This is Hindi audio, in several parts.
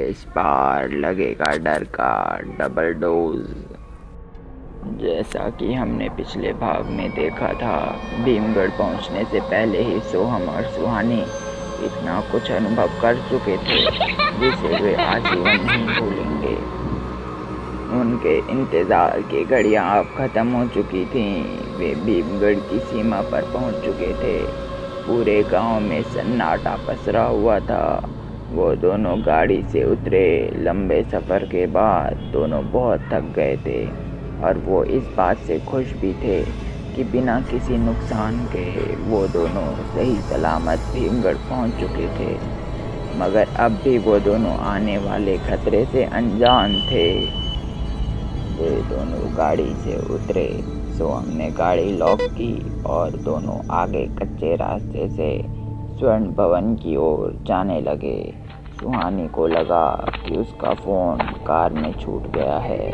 इस बार लगेगा डर का डबल डोज। जैसा कि हमने पिछले भाग में देखा था, भीमगढ़ पहुंचने से पहले ही सोहम और सुहानी इतना कुछ अनुभव कर चुके थे जिसे वे आजीवन नहीं भूलेंगे। उनके इंतज़ार की घड़ियां अब ख़त्म हो चुकी थीं। वे भीमगढ़ की सीमा पर पहुंच चुके थे। पूरे गांव में सन्नाटा पसरा हुआ था। वो दोनों गाड़ी से उतरे। लंबे सफ़र के बाद दोनों बहुत थक गए थे और वो इस बात से खुश भी थे कि बिना किसी नुकसान के वो दोनों सही सलामत भीमगढ़ पहुंच चुके थे। मगर अब भी वो दोनों आने वाले खतरे से अनजान थे। वे दोनों गाड़ी से उतरे। सोहम ने गाड़ी लॉक की और दोनों आगे कच्चे रास्ते से स्वर्ण भवन की ओर जाने लगे। सुहानी को लगा कि उसका फ़ोन कार में छूट गया है।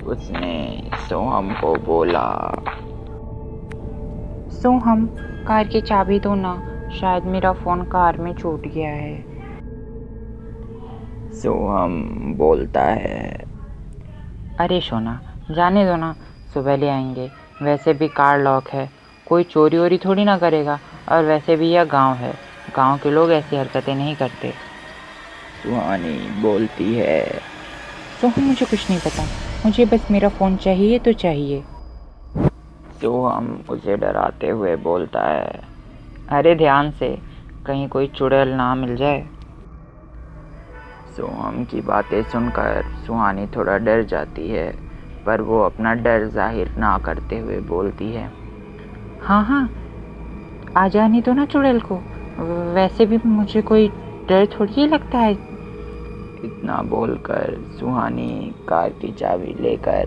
उसने सोहम को बोला, सोहम, कार की चाबी दो ना, शायद मेरा फ़ोन कार में छूट गया है। सोहम बोलता है, अरे सोना, जाने दो ना, सुबह ले आएंगे। वैसे भी कार लॉक है, कोई चोरी वोरी थोड़ी ना करेगा। और वैसे भी यह गांव है, गांव के लोग ऐसी हरकतें नहीं करते। सुहानी बोलती है। सोहम, मुझे कुछ नहीं पता, मुझे बस मेरा फ़ोन चाहिए तो चाहिए। सोहम उसे डराते हुए बोलता है, अरे ध्यान से, कहीं कोई चुड़ैल ना मिल जाए। सोहम की बातें सुनकर सुहानी थोड़ा डर जाती है, पर वो अपना डर जाहिर ना करते हुए बोलती है, हाँ हाँ, आ जाने दो ना चुड़ैल को। वैसे भी मुझे कोई डर थोड़ी ही लगता है। इतना बोलकर सुहानी कार की चाबी लेकर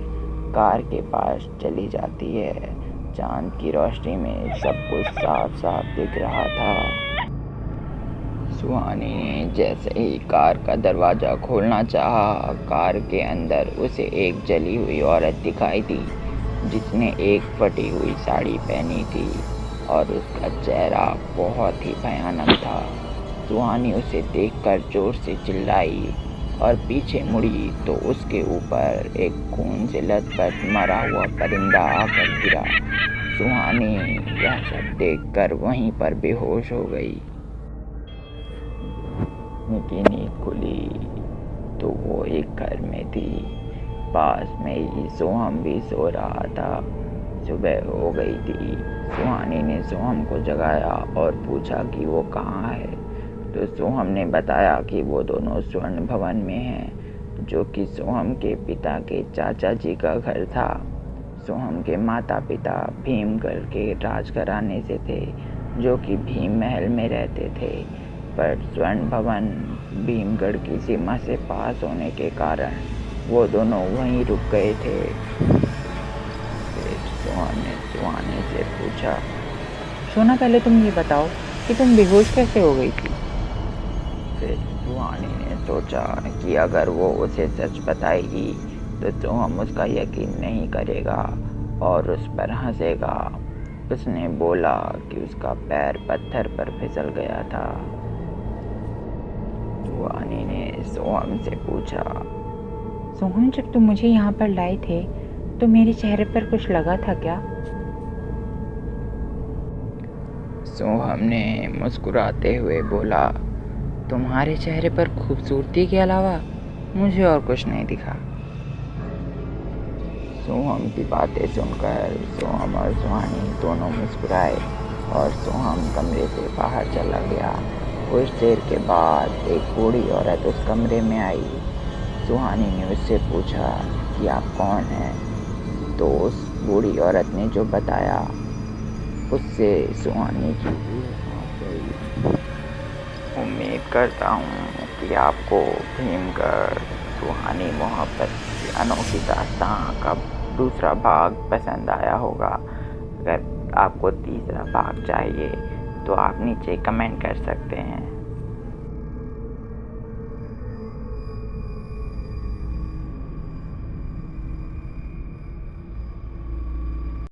कार के पास चली जाती है। चांद की रोशनी में सब कुछ साफ साफ दिख रहा था। सुहानी ने जैसे ही कार का दरवाज़ा खोलना चाहा, कार के अंदर उसे एक जली हुई औरत दिखाई दी जिसने एक फटी हुई साड़ी पहनी थी और उसका चेहरा बहुत ही भयानक था। सुहानी उसे देखकर जोर से चिल्लाई और पीछे मुड़ी तो उसके ऊपर एक खून से लथपथ मरा हुआ परिंदा आकर गिरा। सुहानी यह सब देखकर वहीं पर बेहोश हो गई। की नींद खुली तो वो एक घर में थी। पास में ही सोहम भी सो रहा था। सुबह हो गई थी। सुहानी ने सोहम को जगाया और पूछा कि वो कहाँ है। तो सोहम ने बताया कि वो दोनों स्वर्ण भवन में हैं, जो कि सोहम के पिता के चाचा जी का घर था। सोहम के माता पिता भीमगढ़ के राजघराने से थे, जो कि भीम महल में रहते थे, पर स्वर्ण भवन भीमगढ़ की सीमा से पास होने के कारण वो दोनों वहीं रुक गए थे। फिर सोहम ने सुहानी से पूछा, सोना, पहले तुम ये बताओ कि तुम बेहोश कैसे हो गई थी। फिर सुहानी ने सोचा कि अगर वो उसे सच बताएगी तो सोहम उसका यकीन नहीं करेगा और उस पर हंसेगा। उसने बोला कि उसका पैर पत्थर पर फिसल गया था। सुहानी ने सोहम से पूछा, सोहम, जब तुम मुझे यहाँ पर लाए थे तो मेरे चेहरे पर कुछ लगा था क्या। सोहम ने मुस्कुराते हुए बोला, तुम्हारे चेहरे पर खूबसूरती के अलावा मुझे और कुछ नहीं दिखा। सोहम की बातें सुनकर सोहम और सुहानी दोनों मुस्कुराए और सोहम कमरे से बाहर चला गया। कुछ देर के बाद एक बूढ़ी औरत उस कमरे में आई। सुहानी ने उससे पूछा कि आप कौन हैं। तो उस बूढ़ी औरत ने जो बताया उससे सुहानी की रूह कांप गई। उम्मीद करता हूँ कि आपको भीमगढ़ सुहानी मोहब्बत की अनोखी दास्तां का दूसरा भाग पसंद आया होगा। अगर आपको तीसरा भाग चाहिए तो आप नीचे कमेंट कर सकते हैं।